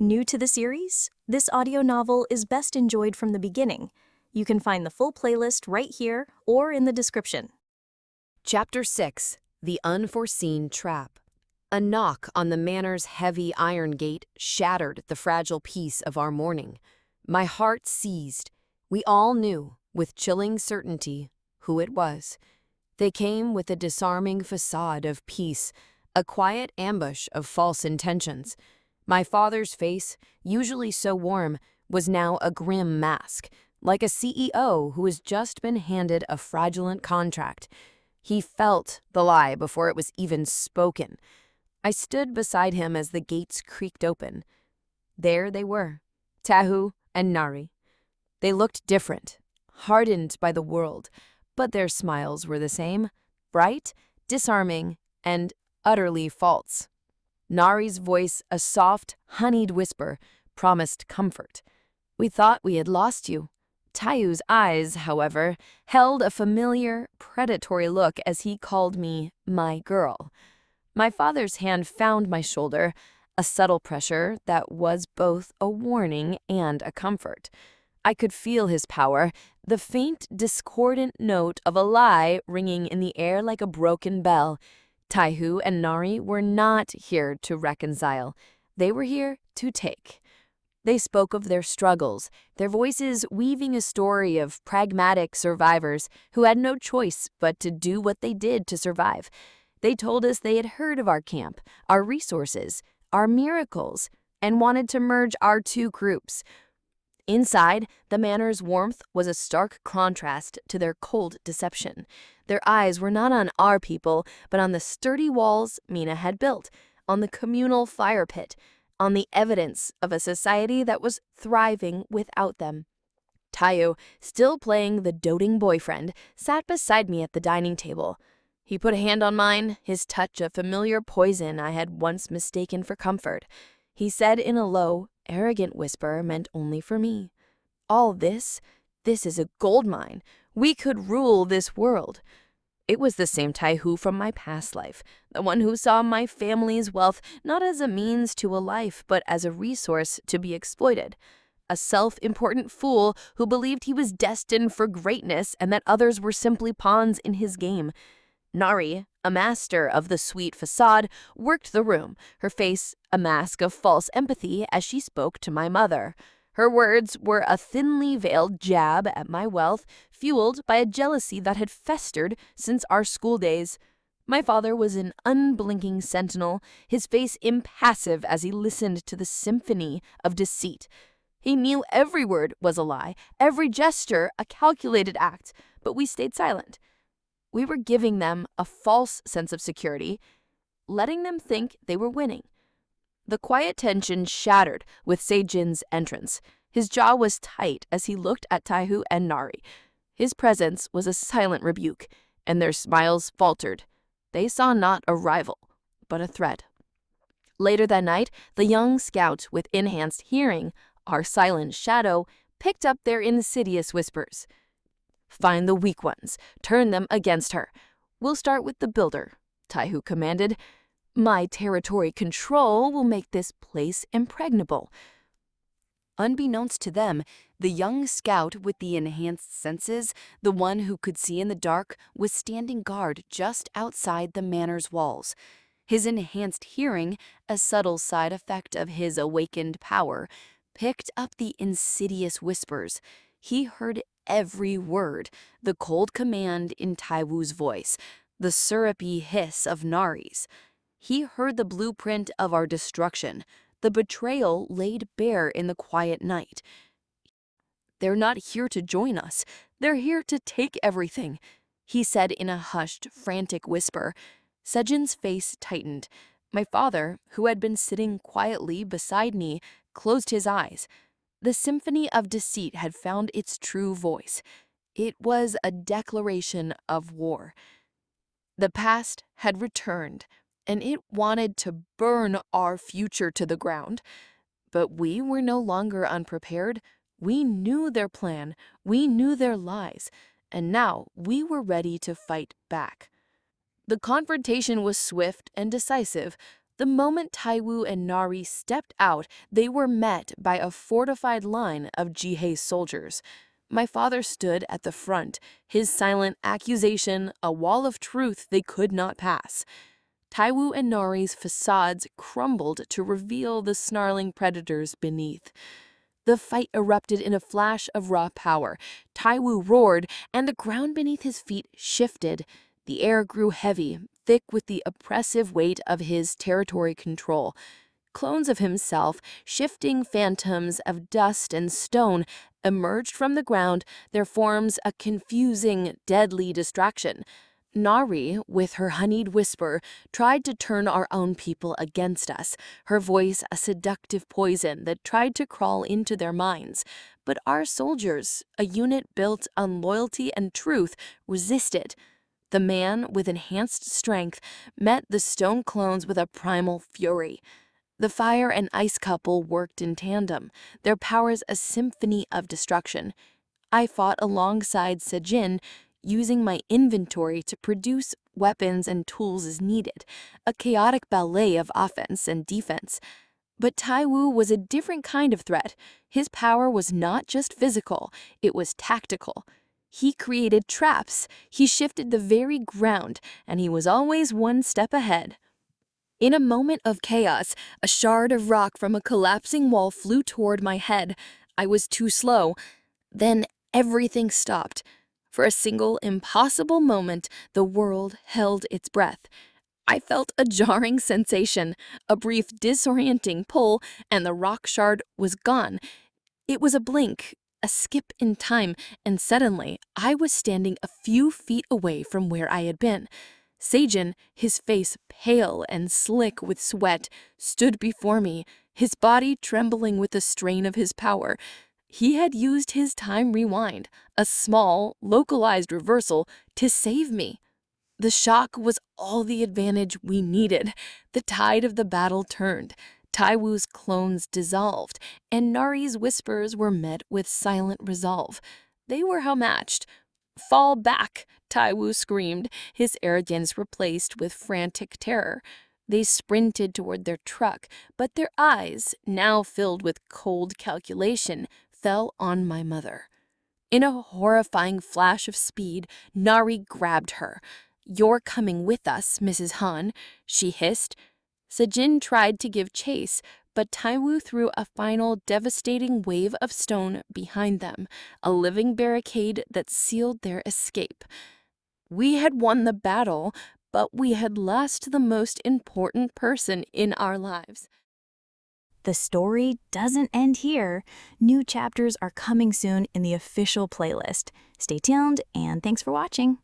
New to the series? This audio novel is best enjoyed from the beginning. You can find the full playlist right here or in the description. Chapter 6: The Unforeseen Trap. A knock on the manor's heavy iron gate shattered the fragile peace of our morning. My heart seized. We all knew, with chilling certainty, who it was. They came with a disarming facade of peace, a quiet ambush of false intentions. My father's face, usually so warm, was now a grim mask, like a CEO who has just been handed a fraudulent contract. He felt the lie before it was even spoken. I stood beside him as the gates creaked open. There they were, Taewoo and Nari. They looked different, hardened by the world, but their smiles were the same, bright, disarming, and utterly false. Nari's voice, a soft, honeyed whisper, promised comfort. "We thought we had lost you." Taewoo's eyes, however, held a familiar, predatory look as he called me my girl. My father's hand found my shoulder, a subtle pressure that was both a warning and a comfort. I could feel his power, the faint, discordant note of a lie ringing in the air like a broken bell. Taewoo and Nari were not here to reconcile. They were here to take. They spoke of their struggles, their voices weaving a story of pragmatic survivors who had no choice but to do what they did to survive. They told us they had heard of our camp, our resources, our miracles, and wanted to merge our two groups. Inside, the manor's warmth was a stark contrast to their cold deception. Their eyes were not on our people, but on the sturdy walls Mina had built, on the communal fire pit, on the evidence of a society that was thriving without them. Taewoo, still playing the doting boyfriend, sat beside me at the dining table. He put a hand on mine, his touch a familiar poison I had once mistaken for comfort. He said in a low, arrogant whisper meant only for me, "All this is a gold mine. We could rule this world." It was the same Taewoo from my past life, the one who saw my family's wealth not as a means to a life, but as a resource to be exploited. A self-important fool who believed he was destined for greatness and that others were simply pawns in his game. Nari, a master of the sweet facade, worked the room, her face a mask of false empathy as she spoke to my mother. Her words were a thinly veiled jab at my wealth, fueled by a jealousy that had festered since our school days. My father was an unblinking sentinel, his face impassive as he listened to the symphony of deceit. He knew every word was a lie, every gesture a calculated act, but we stayed silent. We were giving them a false sense of security, letting them think they were winning. The quiet tension shattered with Sejin's entrance. His jaw was tight as he looked at Taewoo and Nari. His presence was a silent rebuke, and their smiles faltered. They saw not a rival, but a threat. Later that night, the young scout with enhanced hearing, our silent shadow, picked up their insidious whispers. "Find the weak ones. Turn them against her. We'll start with the builder," Taewoo commanded. "My territory control will make this place impregnable." Unbeknownst to them, the young scout with the enhanced senses, the one who could see in the dark, was standing guard just outside the manor's walls. His enhanced hearing, a subtle side effect of his awakened power, picked up the insidious whispers. He heard every word, the cold command in Taewoo's voice, the syrupy hiss of Nari's. He heard the blueprint of our destruction, the betrayal laid bare in the quiet night. "They're not here to join us. They're here to take everything," he said in a hushed, frantic whisper. Sejin's face tightened. My father, who had been sitting quietly beside me, closed his eyes. The symphony of deceit had found its true voice. It was a declaration of war. The past had returned, and it wanted to burn our future to the ground. But we were no longer unprepared. We knew their plan, we knew their lies, and now we were ready to fight back. The confrontation was swift and decisive. The moment Taewoo and Nari stepped out, they were met by a fortified line of Jihei's soldiers. My father stood at the front, his silent accusation a wall of truth they could not pass. Taewoo and Nari's facades crumbled to reveal the snarling predators beneath. The fight erupted in a flash of raw power. Taewoo roared, and the ground beneath his feet shifted. The air grew heavy, thick with the oppressive weight of his territory control. Clones of himself, shifting phantoms of dust and stone, emerged from the ground, their forms a confusing, deadly distraction. Nari, with her honeyed whisper, tried to turn our own people against us, her voice a seductive poison that tried to crawl into their minds. But our soldiers, a unit built on loyalty and truth, resisted. The man, with enhanced strength, met the stone clones with a primal fury. The fire and ice couple worked in tandem, their powers a symphony of destruction. I fought alongside Sejin, using my inventory to produce weapons and tools as needed, a chaotic ballet of offense and defense. But Taewoo was a different kind of threat. His power was not just physical, it was tactical. He created traps, he shifted the very ground, and he was always one step ahead. In a moment of chaos, a shard of rock from a collapsing wall flew toward my head. I was too slow. Then everything stopped. For a single, impossible moment, the world held its breath. I felt a jarring sensation, a brief disorienting pull, and the rock shard was gone. It was a blink, a skip in time, and suddenly I was standing a few feet away from where I had been. Sejin, his face pale and slick with sweat, stood before me, his body trembling with the strain of his power. He had used his time rewind, a small, localized reversal, to save me. The shock was all the advantage we needed. The tide of the battle turned. Taewoo's clones dissolved, and Nari's whispers were met with silent resolve. They were outmatched. "Fall back!" Taewoo screamed, his arrogance replaced with frantic terror. They sprinted toward their truck, but their eyes, now filled with cold calculation, fell on my mother. In a horrifying flash of speed, Nari grabbed her. "You're coming with us, Mrs. Han," she hissed. Sejin tried to give chase, but Taewoo threw a final devastating wave of stone behind them, a living barricade that sealed their escape. We had won the battle, but we had lost the most important person in our lives. The story doesn't end here. New chapters are coming soon in the official playlist. Stay tuned, and thanks for watching.